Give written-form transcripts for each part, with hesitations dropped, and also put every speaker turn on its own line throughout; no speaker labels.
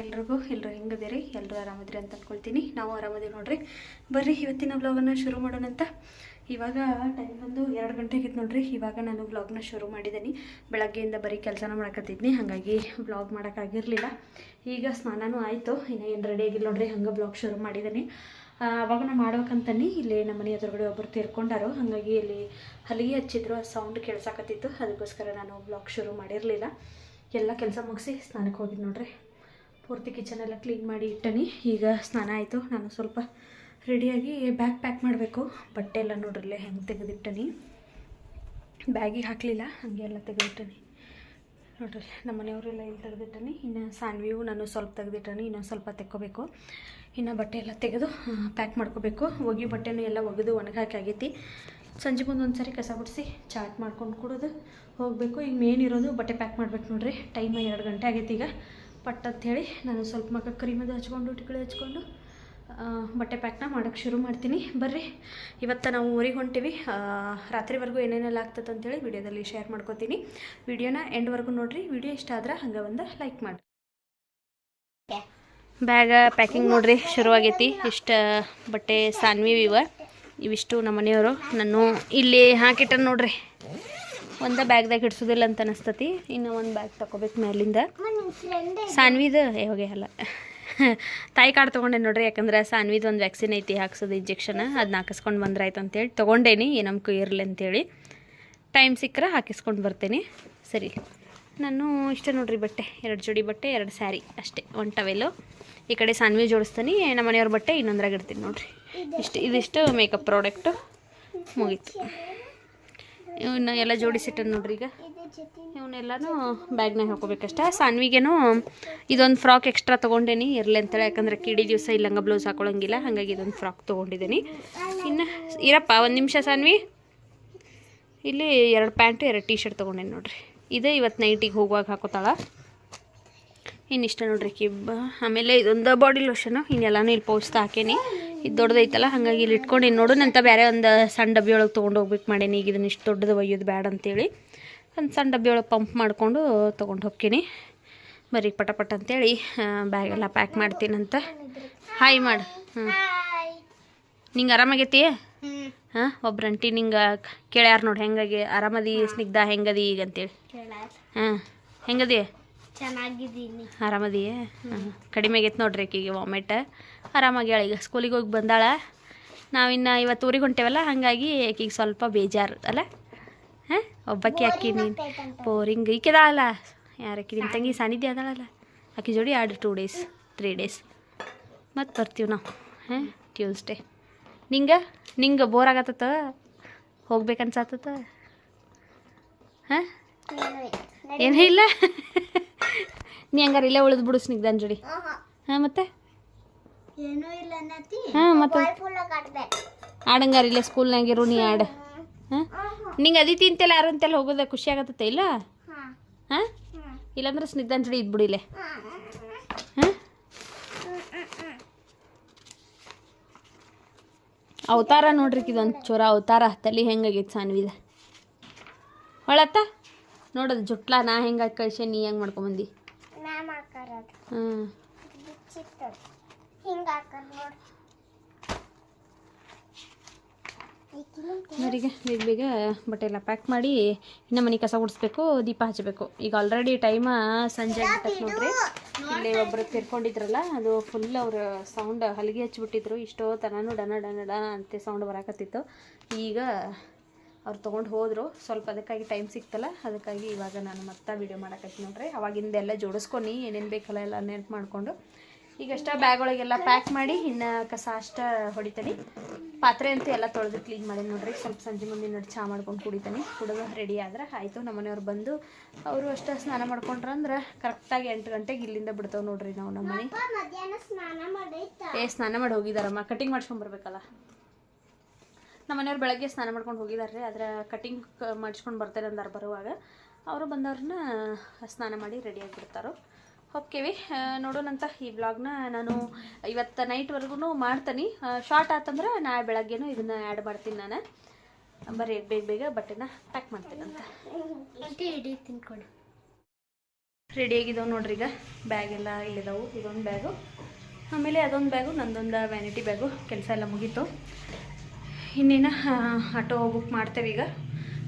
ಎಲ್ಲರೂ ಹೆಂಗದಿರಿ, ಎಲ್ಲರೂ ಆರಾಮದಿರಿ ಅಂತ ಅಂದ್ಕೊಳ್ತೀನಿ. ನಾವು ಆರಾಮದಿವಿ ನೋಡ್ರಿ. ಬರ್ರಿ ಇವತ್ತಿನ ವ್ಲಾಗನ್ನು ಶುರು ಮಾಡೋಣ ಅಂತ. ಇವಾಗ ಟೈಮ್ ಬಂದು 2 ಗಂಟೆ ಆಗಿತ್ತು ನೋಡ್ರಿ. ಇವಾಗ ನಾನು ವ್ಲಾಗ್ನ ಶುರು ಮಾಡಿದ್ದೀನಿ. ಬೆಳಗ್ಗೆಯಿಂದ ಬರೀ ಕೆಲಸನ ಮಾಡಕತ್ತಿದ್ನಿ, ಹಾಗಾಗಿ ವ್ಲಾಗ್ ಮಾಡೋಕ್ಕಾಗಿರಲಿಲ್ಲ. ಈಗ ಸ್ನಾನನೂ ಆಯಿತು, ಇನ್ನೂ ಏನು ರೆಡಿ ಆಗಿಲ್ಲ ನೋಡ್ರಿ, ಹಂಗೆ ವ್ಲಾಗ್ ಶುರು ಮಾಡಿದ್ದೀನಿ. ಅವಾಗ ನಾನು ಮಾಡ್ಬೇಕಂತನಿ ಇಲ್ಲಿ ನಮ್ಮ ಮನೆ ಎದುರುಗಡೆ ಒಬ್ಬರು ತೀರ್ಕೊಂಡಾರು, ಹಾಗಾಗಿ ಇಲ್ಲಿ ಹಲಿಗೆ ಹಚ್ಚಿದ್ರು, ಆ ಸೌಂಡ್ ಕೇಳ್ಸಕತ್ತಿತ್ತು. ಅದಕ್ಕೋಸ್ಕರ ನಾನು ವ್ಲಾಗ್ ಶುರು ಮಾಡಿರಲಿಲ್ಲ. ಎಲ್ಲ ಕೆಲಸ ಮುಗಿಸಿ ಸ್ನಾನಕ್ಕೆ ಹೋಗಿದ್ದು ನೋಡ್ರಿ. ಪೂರ್ತಿ ಕಿಚನೆಲ್ಲ ಕ್ಲೀನ್ ಮಾಡಿ ಇಟ್ಟನಿ. ಈಗ ಸ್ನಾನ ಆಯಿತು. ನಾನು ಸ್ವಲ್ಪ ರೆಡಿಯಾಗಿ ಬ್ಯಾಗ್ ಪ್ಯಾಕ್ ಮಾಡಬೇಕು. ಬಟ್ಟೆ ಎಲ್ಲ ನೋಡ್ರಲ್ಲೇ ಹೆಂಗೆ ತೆಗೆದಿಟ್ಟನಿ, ಬ್ಯಾಗಿಗೆ ಹಾಕಲಿಲ್ಲ, ಹಾಗೆ ಎಲ್ಲ ತೆಗೆದಿಟ್ಟನಿ ನೋಡ್ರಿ. ನಮ್ಮ ಮನೆಯವರೆಲ್ಲ ಇಲ್ಲಿ ತೆಗೆದಿಟ್ಟನಿ. ಇನ್ನು ಸಾನ್ವಿಯು ನಾನು ಸ್ವಲ್ಪ ತೆಗೆದಿಟ್ಟನಿ, ಇನ್ನೊಂದು ಸ್ವಲ್ಪ ತೆಕ್ಕೋಬೇಕು. ಇನ್ನು ಬಟ್ಟೆ ಎಲ್ಲ ತೆಗೆದು ಪ್ಯಾಕ್ ಮಾಡ್ಕೋಬೇಕು. ಒಗಿ ಬಟ್ಟೆನೂ ಎಲ್ಲ ಒಗೆದು ಒಣಗಾಕಿ ಆಗೈತಿ. ಸಂಜೆ ಮುಂದೆ ಒಂದು ಸರಿ ಕಸ ಗುಡಿಸಿ ಚಾಟ್ ಮಾಡ್ಕೊಂಡು ಕುಡಿದು ಹೋಗಬೇಕು. ಈಗ ಮೇನ್ ಇರೋದು ಬಟ್ಟೆ ಪ್ಯಾಕ್ ಮಾಡ್ಬೇಕು ನೋಡ್ರಿ. ಟೈಮ್ 2 ಗಂಟೆ ಆಗೈತಿ. ಈಗ ಪಟ್ ಅಂತ ಹೇಳಿ ನಾನು ಸ್ವಲ್ಪ ಮಗ ಕ್ರೀಮದು ಹಚ್ಕೊಂಡು ಟಿಕಳಿ ಹಚ್ಕೊಂಡು ಬಟ್ಟೆ ಪ್ಯಾಕ್ನ ಮಾಡೋಕ್ಕೆ ಶುರು ಮಾಡ್ತೀನಿ. ಬರ್ರಿ, ಇವತ್ತು ನಾವು ಊರಿಗೆ ಹೊಂಟೀವಿ. ರಾತ್ರಿವರೆಗೂ ಏನೇನೆಲ್ಲ ಆಗ್ತದೆ ಅಂತೇಳಿ ವಿಡಿಯೋದಲ್ಲಿ ಶೇರ್ ಮಾಡ್ಕೋತೀನಿ. ವಿಡಿಯೋನ ಎಂಡ್ವರೆಗೂ ನೋಡಿರಿ. ವಿಡಿಯೋ ಇಷ್ಟ ಆದ್ರೆ ಹಂಗೆ ಒಂದು ಲೈಕ್ ಮಾಡಿ. ಬ್ಯಾಗ ಪ್ಯಾಕಿಂಗ್ ನೋಡ್ರಿ ಶುರುವಾಗೈತಿ. ಇಷ್ಟು ಬಟ್ಟೆ ಸಾನ್ವಿ ಇವಿಷ್ಟು ನಮ್ಮ ಮನೆಯವರು ನಾನು ಇಲ್ಲಿ ಹಾಕಿಟ್ಟ ನೋಡ್ರಿ. ಒಂದು ಬ್ಯಾಗ್ದಾಗ ಹಿಡ್ಸೋದಿಲ್ಲ ಅಂತ ಅನಿಸ್ತತಿ. ಇನ್ನು ಒಂದು ಬ್ಯಾಗ್ ತಗೋಬೇಕು ಮೇಲಿಂದ. ಸಾನ್ವಿದು ಹೋಗಿ ಅಲ್ಲ ತಾಯಿ ಕಾರ್ಡ್ ತೊಗೊಂಡೆ ನೋಡ್ರಿ. ಯಾಕಂದ್ರೆ ಸಾನ್ವಿದು ಒಂದು ವ್ಯಾಕ್ಸಿನ್ ಐತಿ ಹಾಕ್ಸೋದು, ಇಂಜೆಕ್ಷನ್. ಅದನ್ನ ಹಾಕಿಸ್ಕೊಂಡು ಬಂದ್ರಾಯ್ತು ಅಂತೇಳಿ ತೊಗೊಂಡೇನಿ, ಏನಮ್ಕು ಇರಲಿ ಅಂತೇಳಿ. ಟೈಮ್ ಸಿಕ್ಕರೆ ಹಾಕಿಸ್ಕೊಂಡು ಬರ್ತೇನೆ. ಸರಿ, ನಾನು ಇಷ್ಟ ನೋಡ್ರಿ ಬಟ್ಟೆ. 2 ಜೋಡಿ ಬಟ್ಟೆ, 2 ಸ್ಯಾರಿ ಅಷ್ಟೇ, 1 ಟವೆಲು. ಈ ಕಡೆ ಸಾನ್ವಿ ಜೋಡಿಸ್ತೀನಿ, ನಮ್ಮ ಮನೆಯವ್ರ ಬಟ್ಟೆ ಇನ್ನೊಂದ್ರಾಗ ಇಡ್ತೀನಿ ನೋಡ್ರಿ. ಇದಿಷ್ಟು ಮೇಕಪ್ ಪ್ರಾಡಕ್ಟು ಮುಗೀತು. ಇವನ್ನ ಎಲ್ಲ ಜೋಡಿಸಿಟ್ಟ ನೋಡ್ರಿ. ಈಗ ಇವನ್ನೆಲ್ಲನೂ ಬ್ಯಾಗ್ನಾಗ ಹಾಕೋಬೇಕಷ್ಟೆ. ಸಾನ್ವಿಗೇನು ಇದೊಂದು ಫ್ರಾಕ್ ಎಕ್ಸ್ಟ್ರಾ ತೊಗೊಂಡೇನಿ, ಇರಲಿ ಅಂತೇಳಿ. ಯಾಕಂದರೆ ಕಿಡಿ ದಿವಸ ಇಲ್ಲಂಗೆ ಬ್ಲೌಸ್ ಹಾಕೊಳ್ಳೋಂಗಿಲ್ಲ, ಹಾಗಾಗಿ ಇದೊಂದು ಫ್ರಾಕ್ ತೊಗೊಂಡಿದ್ದೀನಿ. ಇನ್ನು ಇರಪ್ಪ 1 ನಿಮಿಷ ಸಾನ್ವಿ. ಇಲ್ಲಿ 2 ಪ್ಯಾಂಟು 2 ಟೀ ಶರ್ಟ್ ತೊಗೊಂಡೇನಿ ನೋಡ್ರಿ. ಇದು ಇವತ್ತು ನೈಟಿಗೆ ಹೋಗುವಾಗ ಹಾಕೋತಾಳ. ಇನ್ನಿಷ್ಟ ನೋಡ್ರಿ ಕಿಬ್ಬ. ಆಮೇಲೆ ಇದೊಂದು ಬಾಡಿ ಲೋಷನು. ಇನ್ನೆಲ್ಲನೂ ಇಲ್ಲಿ ಪೌಚ್ತಾ ಹಾಕೇನಿ. ಇದು ದೊಡ್ಡದೈತಲ್ಲ, ಹಾಗಾಗಿ ಇಲ್ಲಿ ಇಟ್ಕೊಂಡು ನೋಡು ನಂತ ಬೇರೆ ಒಂದು ಸಣ್ಣ ಡಬ್ಬಿ ಒಳಗೆ ತೊಗೊಂಡು ಹೋಗ್ಬೇಕು ಮಾಡೇನಿ. ಈಗ ಇದನ್ನ ಇಷ್ಟು ದೊಡ್ಡದು ಒಯ್ಯೋದು ಬೇಡ ಅಂತೇಳಿ ಒಂದು ಸಣ್ಣ ಡಬ್ಬಿ ಒಳಗೆ ಪಂಪ್ ಮಾಡಿಕೊಂಡು ತೊಗೊಂಡು ಹೋಗ್ತೀನಿ. ಬರೀ ಪಟ ಅಂತೇಳಿ ಬ್ಯಾಗೆಲ್ಲ ಪ್ಯಾಕ್ ಮಾಡ್ತೀನಂತ. ಹಾಯ್ ಮಾಡು. ನಿಂಗೆ ಆರಾಮಾಗೈತಿ? ಹಾಂ, ಒಬ್ರು ಅಂಟಿ ನಿಂಗೆ ಕೇಳ್ಯಾರ ನೋಡಿ, ಹೆಂಗಾಗಿ ಆರಾಮದಿ ಸ್ನಿಗ್ಧ, ಹೆಂಗದಿ ಈಗ ಅಂತೇಳಿ. ಹಾಂ, ಹೆಂಗದಿ?
ಚೆನ್ನಾಗಿದ್ದೀನಿ.
ಆರಾಮದಿಯೇ? ಕಡಿಮೆ ಆಗೈತೆ ನೋಡ್ರಿ ಆಕಿಗೆ ವಾಮಿಟ್. ಆರಾಮಾಗ್ಯಾಳ. ಈಗ ಸ್ಕೂಲಿಗೆ ಹೋಗಿ ಬಂದಾಳ. ನಾವಿನ್ನು ಇವತ್ತು ಊರಿಗೆ ಹೊಂಟೇವಲ್ಲ, ಹಾಗಾಗಿ ಆಕಿಗೆ ಸ್ವಲ್ಪ ಬೇಜಾರು ಅಲ್ಲ. ಹಾಂ, ಒಬ್ಬಾಕಿ ಅಕ್ಕಿ ನೀನು ಬೋರಿಂಗ್ ಈಕೆದಾಳಲ್ಲ. ಯಾರಕ್ಕಿ ನಿಮ್ಮ ತಂಗಿ ಸಾನಿಧ್ಯ ಅದಾಳಲ್ಲ, ಆಕಿ ಜೋಡಿ 2 ಡೇಸ್ 3 ಡೇಸ್ ಮತ್ತು ಬರ್ತೀವಿ ನಾವು. ಹಾಂ, ಟ್ಯೂಸ್ಡೇ. ನಿಂಗೆ ಬೋರ್ ಆಗತ್ತ? ಹೋಗ್ಬೇಕನ್ಸತ್ತ? ಹಾಂ, ಏನೂ ಇಲ್ಲ. ನೀ ಹಂಗಾರೆ ಇಲ್ಲೇ ಉಳಿದು ಬಿಡು ಸ್ನಿಗ್ಧನ್ ಜೋಡಿ. ಹಾಂ, ಮತ್ತೆ
ಏನೂ ಇಲ್ಲ.
ಹಾಂ, ಮತ್ತೆ ಆಡಂಗಾರ ಇಲ್ಲೇ ಸ್ಕೂಲ್ನಾಗಿರು ನೀ ಆಡ. ಹಾಂ, ನಿಂಗೆ ಅದಿತಿ ಅಂತೆಲ್ಲ ಯಾರು ಅಂತೆಲ್ಲ ಹೋಗೋದ ಖುಷಿ ಆಗತ್ತೆ ಇಲ್ಲ? ಹಾಂ, ಇಲ್ಲಾಂದ್ರೆ ಸ್ನಿಗ್ಧನ್ ಜೋಡಿ ಇದ್ಬಿಡು ಇಲ್ಲೇ. ಹಾಂ, ಅವತಾರ ನೋಡ್ರಿ, ಇದೊಂದು ಚೊರ ಅವತಾರ. ತಲೆ ಹೆಂಗಾಗೈತೆ ಸಾನ್ವಿದ ಹೊಳತ್ತ ನೋಡೋದು ಜುಟ್ಲಾ. ನಾ ಹೆಂಗೆ ಕಳ್ಸೆ, ನೀ ಹೆಂಗೆ ಮಾಡ್ಕೊಂಬಂದು? ಹಾಂ, ನೋಡಿಗೆ ಬೇಗ ಬಟ್ಟೆ ಎಲ್ಲ ಪ್ಯಾಕ್ ಮಾಡಿ ಇನ್ನು ಮನೆ ಕಸ ಗುಡಿಸ್ಬೇಕು, ದೀಪ ಹಚ್ಚಬೇಕು. ಈಗ ಆಲ್ರೆಡಿ ಟೈಮ ಸಂಜೆ ಆಗ್ಬಿಟ್ಟೈತೆ ನೋಡ್ರಿ. ಇಲ್ಲಿ ಒಬ್ಬರು ತಿರ್ಕೊಂಡಿದ್ರಲ್ಲ, ಅದು ಫುಲ್ ಅವ್ರ ಸೌಂಡ್ ಹಲಿಗೆ ಹಚ್ಚಿಬಿಟ್ಟಿದ್ರು. ಇಷ್ಟೋ ತನೂ ಡನ ಅಂತೆ ಸೌಂಡ್ ಬರಾಕತ್ತಿತ್ತು. ಈಗ ಅವ್ರು ತೊಗೊಂಡು ಹೋದರು. ಸ್ವಲ್ಪ ಅದಕ್ಕಾಗಿ ಟೈಮ್ ಸಿಕ್ತಲ್ಲ, ಅದಕ್ಕಾಗಿ ಇವಾಗ ನಾನು ಮತ್ತೆ ವೀಡಿಯೋ ಮಾಡೋಕತ್ತೀನಿ ನೋಡ್ರಿ. ಅವಾಗಿಂದೆಲ್ಲ ಜೋಡಿಸ್ಕೊಂಡು ಏನೇನು ಬೇಕಲ್ಲ ಎಲ್ಲ ನೆನ್ಪು ಮಾಡಿಕೊಂಡು ಈಗಷ್ಟ ಬ್ಯಾಗ್ ಒಳಗೆಲ್ಲ ಪ್ಯಾಕ್ ಮಾಡಿ ಇನ್ನು ಕಸ ಅಷ್ಟ ಹೊಡಿತೀನಿ. ಪಾತ್ರೆ ಅಂತೂ ಎಲ್ಲ ತೊಳೆದು ಕ್ಲೀನ್ ಮಾಡಿ ನೋಡ್ರಿ. ಸ್ವಲ್ಪ ಸಂಜೆ ಮುಂದೆ ನೋಡಿ ಚಹಾ ಮಾಡ್ಕೊಂಡು ಕುಡಿತೀನಿ. ಕುಡಿದು ರೆಡಿ ಆದ್ರೆ ಆಯಿತು. ನಮ್ಮ ಮನೆಯವ್ರು ಬಂದು ಅವರು ಅಷ್ಟೇ ಸ್ನಾನ ಮಾಡ್ಕೊಂಡ್ರಂದ್ರೆ ಕರೆಕ್ಟಾಗಿ 8 ಗಂಟೆಗೆ ಇಲ್ಲಿಂದ ಬಿಡ್ತೇವೆ ನೋಡ್ರಿ ನಾವು ನಮ್ಮ ಮನೆ. ಸ್ನಾನ ಮಾಡಿ ಹೋಗಿದಾರಮ್ಮ, ಕಟಿಂಗ್ ಮಾಡ್ಸ್ಕೊಂಬರ್ಬೇಕಲ್ಲ. ನಮ್ಮ ಮನೆಯವ್ರು ಬೆಳಗ್ಗೆ ಸ್ನಾನ ಮಾಡ್ಕೊಂಡು ಹೋಗಿದ್ದಾರೆ. ಆದರೆ ಕಟಿಂಗ್ ಮಾಡಿಸ್ಕೊಂಡು ಬರ್ತಾರೆ ಅಂದಾರ ಬರುವಾಗ. ಅವರು ಬಂದವ್ರನ್ನ ಸ್ನಾನ ಮಾಡಿ ರೆಡಿಯಾಗಿಬಿಡ್ತಾರೋ. ಓಕೆವಿ, ನೋಡೋಣಂತ. ಈ ವ್ಲಾಗ್ನ ನಾನು ಇವತ್ತು ನೈಟ್ವರೆಗೂ ಮಾಡ್ತೀನಿ. ಶಾರ್ಟ್ ಆತಂದ್ರೆ ನಾಳೆ ಬೆಳಗ್ಗೆನೂ ಇದನ್ನು ಆ್ಯಡ್ ಮಾಡ್ತೀನಿ ನಾನು. ಬರೀ ಬೇಗ ಬಟ್ಟೆನ ಪ್ಯಾಕ್ ಮಾಡ್ತೀನಂತ.
ತಿನ್ಕೊಂಡು
ರೆಡಿಯಾಗಿದ್ದಾವೆ ನೋಡ್ರಿ. ಈಗ ಬ್ಯಾಗ್ ಎಲ್ಲ ಇಲ್ಲಿದ್ದಾವೆ. ಇದೊಂದು ಬ್ಯಾಗು, ಆಮೇಲೆ ಅದೊಂದು ಬ್ಯಾಗು, ನಂದೊಂದು ವ್ಯಾನಿಟಿ ಬ್ಯಾಗು. ಕೆಲಸ ಎಲ್ಲ ಮುಗೀತು. ಇನ್ನೇನು ಆಟೋ ಬುಕ್ ಮಾಡ್ತೇವೆ ಈಗ.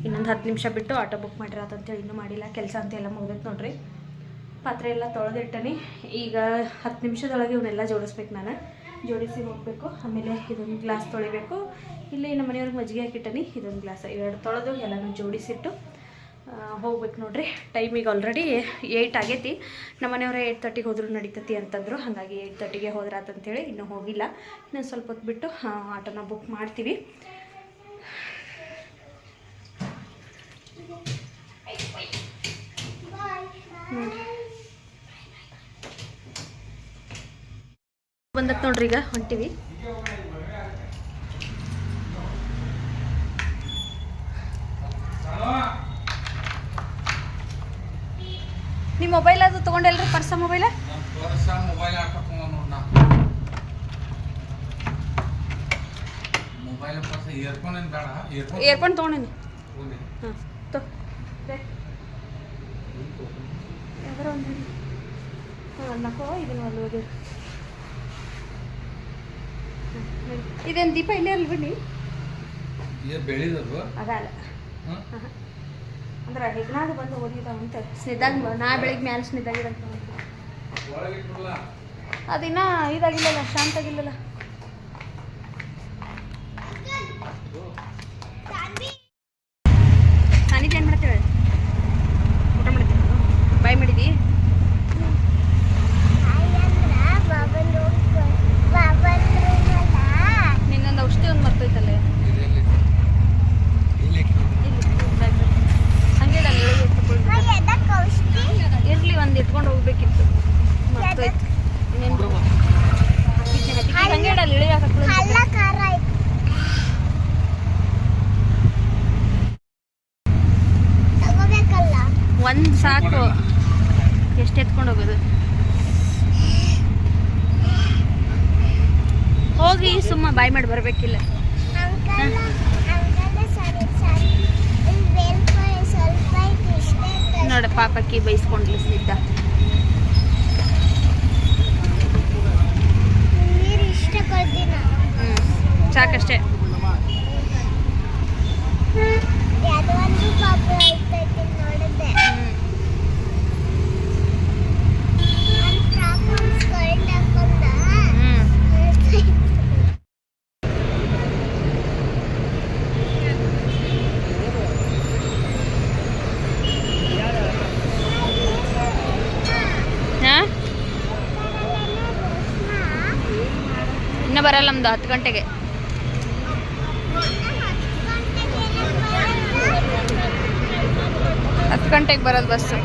ಇನ್ನೊಂದು 10 ನಿಮಿಷ ಬಿಟ್ಟು ಆಟೋ ಬುಕ್ ಮಾಡಿರತ್ತಂತೇಳಿ ಇನ್ನೂ ಮಾಡಿಲ್ಲ. ಕೆಲಸ ಅಂತ ಎಲ್ಲ ಮುಗ್ದೈತೆ ನೋಡ್ರಿ. ಪಾತ್ರೆ ಎಲ್ಲ ತೊಳೆದಿಟ್ಟನಿ. ಈಗ 10 ನಿಮಿಷದೊಳಗೆ ಇವನ್ನೆಲ್ಲ ಜೋಡಿಸ್ಬೇಕು. ನಾನು ಜೋಡಿಸಿ ಹೋಗಬೇಕು. ಆಮೇಲೆ ಇದೊಂದು ಗ್ಲಾಸ್ ತೊಳಿಬೇಕು. ಇಲ್ಲಿ ನಮ್ಮ ಮನೆಯವ್ರಿಗೆ ಮಜ್ಜಿಗೆ ಹಾಕಿಟ್ಟನಿ. ಇದೊಂದು ಗ್ಲಾಸ್ ಇವೆರಡು ತೊಳೆದು ಎಲ್ಲನೂ ಜೋಡಿಸಿಟ್ಟು ಹೋಗ್ಬೇಕು ನೋಡ್ರಿ. ಟೈಮಿಗೆ ಆಲ್ರೆಡಿ 8 ಆಗೈತಿ. ನಮ್ಮ ಮನೆಯವರೇ 8:30ಗೆ ಹೋದರೂ ನಡೀತತಿ ಅಂತಂದರು. ಹಾಗಾಗಿ 8:30ಗೆ ಹೋದ್ರಾತಂತೇಳಿ ಇನ್ನೂ ಹೋಗಿಲ್ಲ. ಇನ್ನೊಂದು ಸ್ವಲ್ಪ ಹೊತ್ತು ಬಿಟ್ಟು ಆಟೋನ ಬುಕ್ ಮಾಡ್ತೀವಿ. ಬಂದತ್ ನೋಡ್ರಿ. ಈಗ ಹೊಂಟಿವಿ. ನಿಮ್ಮ ಮೊಬೈಲ್ ಅದು ತೊಗೊಂಡೆಲ್ರಿ? ಪರ್ಸ ಮೊಬೈಲ ಇಯರ್ಫೋನ್ ತೊಗೊಂಡೇನಿ. ಹಾಂ ಯಾವ್ದಾರ ಒಂದು ನಕೋ ಇದನ್ನು ಅಲ್ಲಿ ಹೋಗಿ. ಇದೇನು ದೀಪ ಇಲ್ಲೇ ಅಲ್ಲಿ ಬಿಡಿ. ಅದಲ್ಲ ಅಂದ್ರೆ ಹೆಗ್ನಾಗ ಬಂದು ಓದಿದಾವ ಅಂತ ಸ್ನಿದ್ದಾಗ. ನಾ ಬೆಳಿಗ್ಗೆ ಮ್ಯಾಲೆ ಸ್ನಿದ್ದಾಗಿರಂತ ಅದಿನ್ನ ಇದಾಗಿಲ್ಲಲ್ಲ, ಶಾಂತ ಆಗಿಲ್ಲಲ್ಲ. ಸಾನಿಧ್ಯ ಏನು ಮಾಡ್ತೇವೆ? ಊಟ ಮಾಡ್ತೀವಿ. ಬಾಯ್ ಮಾಡಿದಿ? ನಿನ್ನೊಂದು ಔಷಧಿ ಒಂದು ಮರ್ತೈತಲ್ಲ. ಇರ್ಲಿ, ಒಂದು ಇಟ್ಕೊಂಡು ಹೋಗ್ಬೇಕಿತ್ತು. ಮರ್ತೈತಿ. ಹಂಗೆ ಇಡಲ್ಲ, ಇಳಿಯಾಕ ಒಂದು ಸಾಕು. ಎಷ್ಟು ಎತ್ಕೊಂಡು ಹೋಗೋದು? ಹೋಗಿ ಸುಮ್ಮ ಬಾಯ್ ಮಾಡಿ ಬರಬೇಕಿಲ್ಲ. ನೋಡ ಪಾಪಕ್ಕಿ ಬೈಸ್ಕೊಂಡ್ಲು ಸ್ನಿದ್ದ. ಸಾಕಷ್ಟೇ. ಇನ್ನು ಬರಲ್ಲ ನಮ್ದು 10 ಗಂಟೆಗೆ. ಹತ್ತು ಗಂಟೆಗೆ ಬರೋದು ಬಸ್ಸು.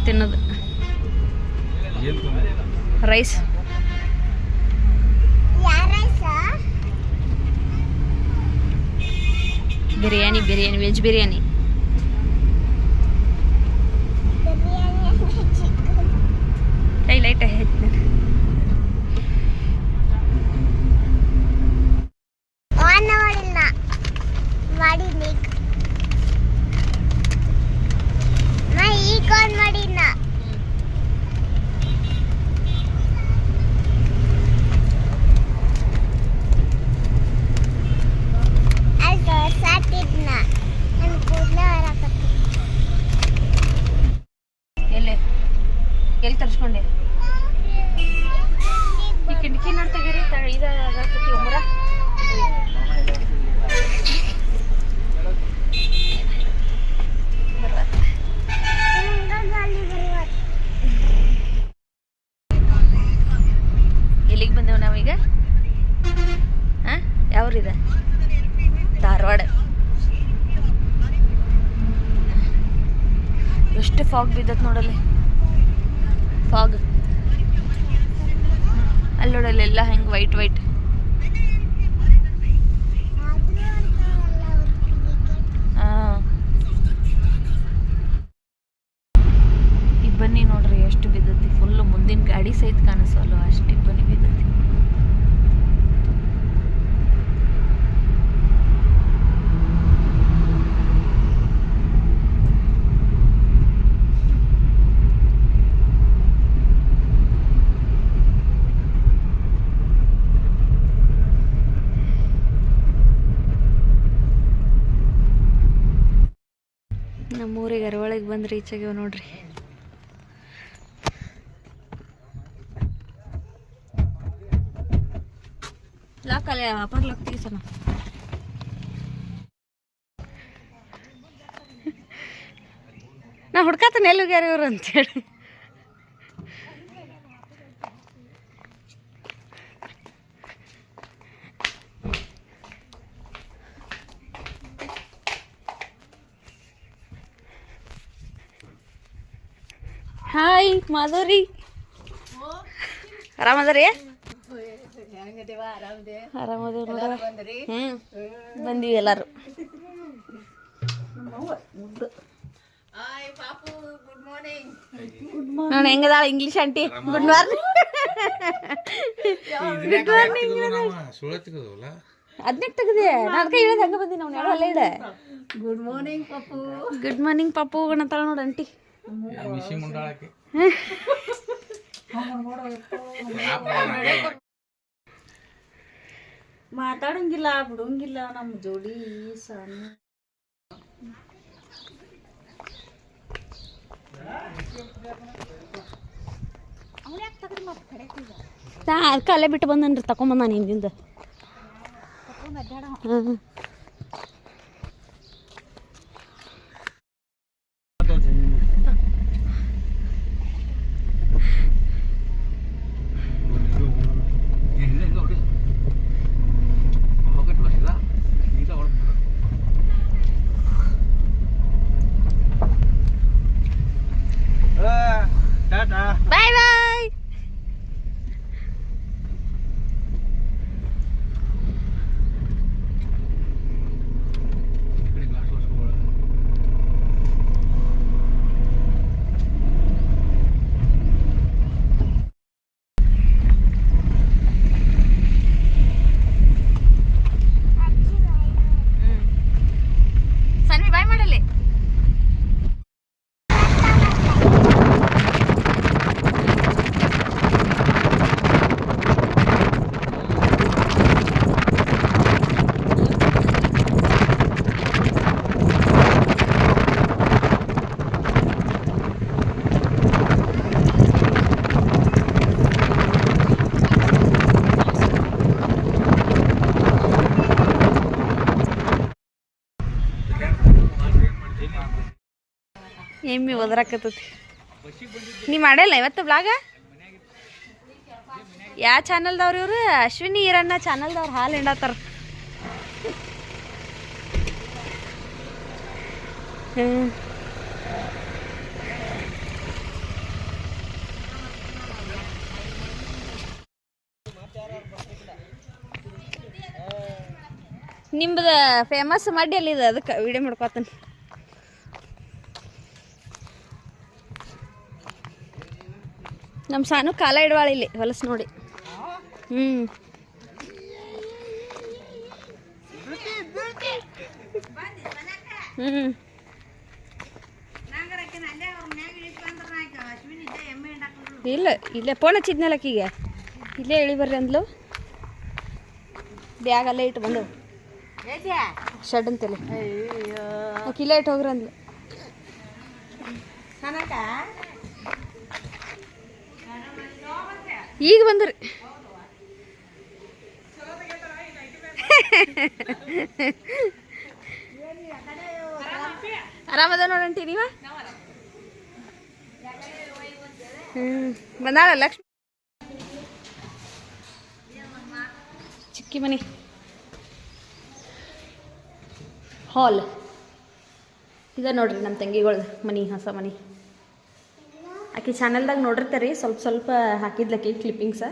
ತಿನ್ನೋದು rice. Biryani, veg biryani. Light ಆಯ್ತು. ಎಲ್ಲಿ ತರಿಸ್ಕೊಂಡೆ? ಈ ಕಿಟಕಿ ನೋಡ್ತಾಗಿರಿ ಇದಾಗತ್ತಿ ಒಮ್ಮರ. ಎಲ್ಲಿಗೆ ಬಂದೇವು ನಾವೀಗ? ಹಾಂ, ಯಾವ್ರಿದೆ? ಧಾರವಾಡ. ಎಷ್ಟು ಫಾಗ್ ಬಿದ್ದತ್ ನೋಡಲ್ಲಿ. ಫಾಗ್ ಅಲ್ಲಿ ನೋಡಲ್ಲ, ಎಲ್ಲ ಹೆಂಗೆ ವೈಟ್ ವೈಟ್. ಈಗ ಬನ್ನಿ ನೋಡ್ರಿ ಎಷ್ಟು ಬಿದ್ದತಿ. ಮನೆಗೆ ಬಂದು ರೀಚ್ ಆಗ್ಯಾವ ನೋಡ್ರಿ. ಲಾಕ್ ಅಲ್ಲೇ ಅಪ್ಪರ್ ಲಾಕ್ ತೆಗಿಸೋಣ. ನಾ ಹುಡ್ಕಾತನ ಎಲ್ಲಿ ಹೋಗ್ಯಾರ ಇವ್ರು ಅಂತೇಳಿ. ಹಾಯ್ ಮಾಧುರಿ, ಆರಾಮದರಿ? ಆರಾಮದೇವ್ ನೋಡ. ಬಂದೀವಿ ಎಲ್ಲಾರು. ನಾನು ಹೆಂಗದಾಳ English aunty? Good morning. Good morning. ಅದನ್ನೇ ತೆಗ್ದೆ ನಾನು ಅದಕ್ಕೆ ಹೇಳೋದು ಹಂಗೆ ಬಂದಿ. ನಾವು ಅಲ್ಲೇ ಇಡ good morning Pappu, good morning Pappu ಅನ್ನತ್ತಾಳ ನೋಡು ಆಂಟಿ.
ಮಾತಾಡಂಗಿಲ್ಲ ಬಿಡಂಗಿಲ್ಲ ನಮ್ಮ ಜೋಡಿ ಸಣ್ಣ.
ಅದಕ್ಕೆ ಅಲ್ಲೇ ಬಿಟ್ಟು ಬಂದನ್ರಿ, ತಗೊಂಬಂದ ಹಿಂದಿಂದ. ಹಾಂ ಬಾಯ್ ಬಾಯ್. ಸನ್ವಿ ಬಾಯ್ ಮಾಡಲಿ. ಎಮ್ಮಿ ಒದರಾಕತ್ತೈತಿ. ನೀ ಮಾಡಲ್ಲ ಇವತ್ತು ಬ್ಲಾಗ? ಯಾವ ಚಾನಲ್ದವ್ರು ಇವ್ರು? ಅಶ್ವಿನಿ ಈರಣ್ಣ ಚಾನಲ್ದವ್ರು ಹಾಲು ಹಿಂಡತ್ತಾರ. ನಿಮ್ದು ಫೇಮಸ್ ಮಾಡಿ ಅಲ್ಲಿದೆ, ಅದಕ್ಕೆ ವಿಡಿಯೋ ಮಾಡ್ಕೊತಾನೆ. ನಮ್ಮ ಸಾನು ಕಾಲ ಇಡವಾಳ ಇಲ್ಲಿ ಹೊಲಸು ನೋಡಿ. ಇಲ್ಲ ಇಲ್ಲೇ ಫೋನ್ ಹಚ್ಚಿದ್ನಲ್ಲ ಆಕಿಗೆ, ಇಲ್ಲೇ ಹೇಳಿ ಬರ್ರಿ ಅಂದ್ಲು. ಬ್ಯಾಗ್ ಅಲ್ಲೇ ಇಟ್ಟು ಬಂದು ಶೆಡ್ ಅಂತೇಳಿ ಆಕೆ ಇಲ್ಲೇ ಇಟ್ಟು ಹೋಗ್ರಿ ಅಂದ್ಲು. ಈಗ ಬಂದ್ರಿ. ಆರಾಮದ ನೋಡಂಟಿ ನೀವ? ಬಂದಾಳ ಲಕ್ಷ್ಮಿ. ಚಿಕ್ಕಿ ಮನೆ ಹಾಲ್ ಇದೆ ನೋಡ್ರಿ, ನಮ್ಮ ತಂಗಿಗಳು ಮನೆ, ಹೊಸ ಮನೆ. ಆಕೆ ಚಾನಲ್ದಾಗ ನೋಡಿರ್ತಾರೆ, ಸ್ವಲ್ಪ ಸ್ವಲ್ಪ ಹಾಕಿದ್ಲಕ್ಕಿ ಕ್ಲಿಪ್ಪಿಂಗ್ಸ.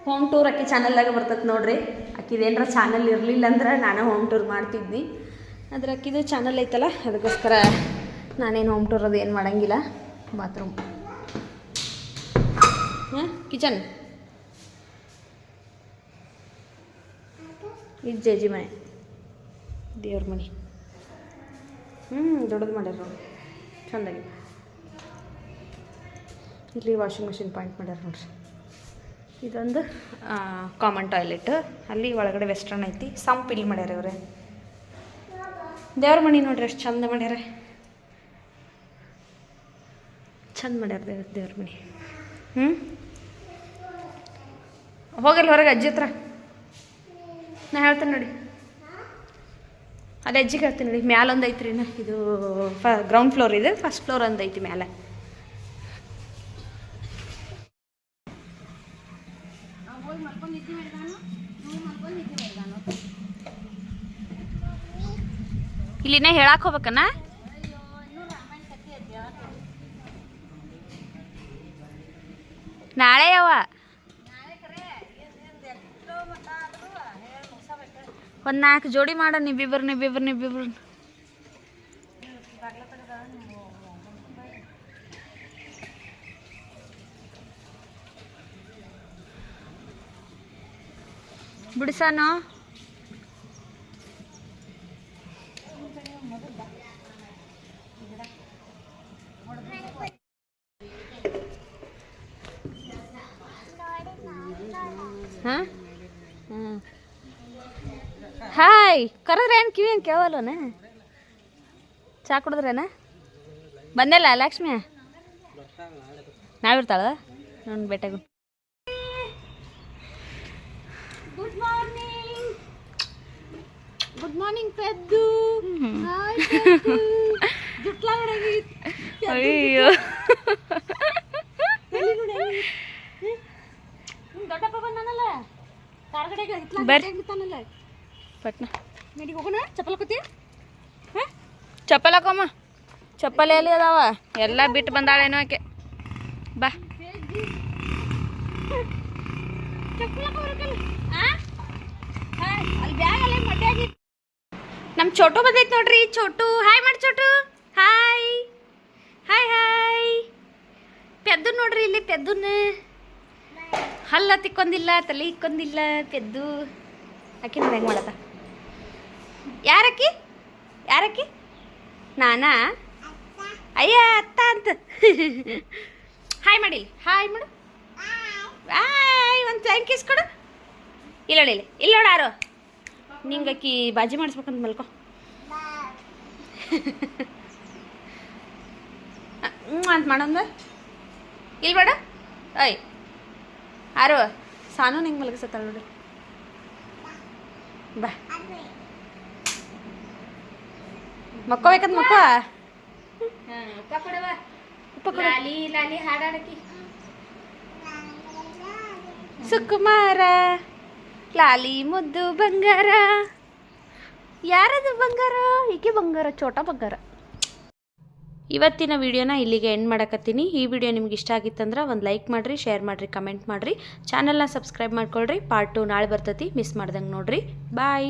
ಹೋಮ್ ಟೂರ್ ಆಕೆ ಚಾನಲ್ದಾಗ ಬರ್ತೈತೆ ನೋಡ್ರಿ. ಆಕಿದೇನಾರ ಚಾನಲ್ ಇರಲಿಲ್ಲ ಅಂದ್ರೆ ನಾನು ಹೋಮ್ ಟೂರ್ ಮಾಡ್ತಿದ್ನಿ. ಅದ್ರ ಆಕಿದು ಚಾನಲ್ ಐತಲ್ಲ, ಅದಕ್ಕೋಸ್ಕರ ನಾನೇನು ಹೋಮ್ ಟೂರ್ ಅದು ಏನು ಮಾಡೋಂಗಿಲ್ಲ. ಬಾತ್ರೂಮ್, ಕಿಚನ್, ಇದು ಜೇಜಿ ಮನೆ, ದೇವ್ರ ಮನೆ. ದೊಡ್ಡದು ಮಾಡ್ಯಾರ ನೋಡಿ, ಚೆಂದಾಗಿ. ಇಲ್ಲಿ ವಾಷಿಂಗ್ ಮಿಷಿನ್ ಪಾಯಿಂಟ್ ಮಾಡ್ಯಾರ ನೋಡ್ರಿ. ಇದೊಂದು ಕಾಮನ್ ಟಾಯ್ಲೆಟ್. ಅಲ್ಲಿ ಒಳಗಡೆ ವೆಸ್ಟರ್ನ್ ಐತಿ. ಸಂಪ್ ಇಲ್ಲಿ ಮಾಡ್ಯಾರ ಇವ್ರೆ. ದೇವ್ರ ಮನೆ ನೋಡ್ರಿ ಎಷ್ಟು ಚಂದ ಮಾಡ್ಯಾರ. ಚಂದ ಮಾಡ್ಯಾರ ದೇವ್ರ ಮನೆ. ಹೋಗಲ್ಲ ಹೊರಗೆ ಅಜ್ಜಿ ಹತ್ರ. ನಾ ಹೇಳ್ತೇನೆ ನೋಡಿ, ಅಲ್ಲಿ ಅಜ್ಜಿಗೆ ಹೇಳ್ತೀನಿ ನೋಡಿ. ಮ್ಯಾಲೆ ಒಂದು ಐತ್ರಿ ನಾ, ಇದು ಗ್ರೌಂಡ್ ಫ್ಲೋರ್ ಇದೆ, ಫಸ್ಟ್ ಫ್ಲೋರ್ ಒಂದು ಐತಿ ಮ್ಯಾಲೆ. ಇಲ್ಲಿನ ಹೇಳಕ್ಕೆ ಹೋಗ್ಬೇಕನ? ನಾಳೆ ಯಾವ ಒಂದು 4 ಜೋಡಿ ಮಾಡ. ನಿಬ್ಬಿಬ್ರು ಬಿಡಿಸಾನು. ಹಾಂ ಹಾಯ್ ಕರೆದ್ರೆ ಏನು ಕಿವಿ ಏನು ಕೇಳವಲ್ಲನ? ಚಾ ಕುಡಿದ್ರೇನ? ಬಂದಲ್ಲ ಲಕ್ಷ್ಮಿ? ನಾವಿರ್ತಾಳ ನೋಡಿ ಬೆಟ್ಟಗು. Good morning ಪೆದ್ದು. ಅಯ್ಯೋ ದೊಡ್ಡಪ್ಪ ಬಂದಾನಲ್ಲ ಕಾರ್ಗಡೆಗೆ ಪಟ್ನ ನಡಿ ಹೋಗೋಣ. ಚಪ್ಪಲ್ ಹಾಕೋತಿ? ಚಪ್ಪಲ್ ಹಾಕೋಮ್ಮ. ಚಪ್ಪಲ್ ಎಲ್ಲಿ ಅದಾವ? ಎಲ್ಲ ಬಿಟ್ಟು ಬಂದಾಳೇನೋ ಆಕೆ. ಬಾ ನಮ್ಮ ಚೋಟು ಬಂದೈತೆ ನೋಡ್ರಿ. ಚೋಟು ಹಾಯ್ ಮಾಡಿ. Chotu hi hi hi. ಪೆದ್ದು ನೋಡ್ರಿ ಇಲ್ಲಿ, ಪೆದ್ದುನ ಹಲ್ಲ ತಿಕ್ಕೊಂದಿಲ್ಲ, ತಲೆ ಇಕ್ಕೊಂದಿಲ್ಲ ಪೆದ್ದು. ಆಕಿ ನೋಡಿ ಹೆಂಗೆ ಮಾಡತ್ತ. ಯಾರಕ್ಕಿ? ನಾನಾ? ಅಯ್ಯ ಅತ್ತ ಅಂತ. ಹಾಯ್ ಮಾಡಿ. ಹಾಯ್ ಮಾಡು. ಹಾಯ್. ಒಂದು ಥ್ಯಾಂಕ್ ಯೂಸ್ ಕೊಡು. ಇಲ್ಲ ನೋಡಾರು ನಿಂಗೆ ಆಕಿ ಬಾಜಿ ಮಾಡಿಸ್ಬೇಕಂತ ಮಲ್ಕೊ. ಅಂತ ಮಾಡೋಂದ ಇಲ್ಲಿ ಬೇಡ. ಅಯ್ ಆರು ಸಾನು ನಿಂಗೆ ಮಲಗಿಸತ್ತಾಳ ನೋಡಿ. ಬಾ ಮಕ್ಕೋಬೇಕಂತ ಮಕ್ಕೋ. ಲಾಲಿ ಹಾಡಾಡಕಿ. ಸುಕುಮಾರ ಲಾಲಿ ಮುದ್ದು ಬಂಗಾರ. ಯಾರದು ಬಂಗಾರ? ಈಕೆ ಬಂಗಾರ, ಚೋಟ ಬಂಗಾರ. ಇವತ್ತಿನ ವಿಡಿಯೋನ ಇಲ್ಲಿಗೆ ಎಂಡ್ ಮಾಡಕತ್ತೀನಿ. ಈ ವಿಡಿಯೋ ನಿಮ್ಗೆ ಇಷ್ಟ ಆಗಿತ್ತಂದ್ರೆ ಒಂದು ಲೈಕ್ ಮಾಡಿರಿ, ಶೇರ್ ಮಾಡಿರಿ, ಕಮೆಂಟ್ ಮಾಡಿರಿ. ಚಾನಲ್ನ ಸಬ್ಸ್ಕ್ರೈಬ್ ಮಾಡ್ಕೊಳ್ರಿ. ಪಾರ್ಟ್ 2 ನಾಳೆ ಬರ್ತೈತಿ, ಮಿಸ್ ಮಾಡ್ದಂಗೆ ನೋಡ್ರಿ. ಬಾಯ್.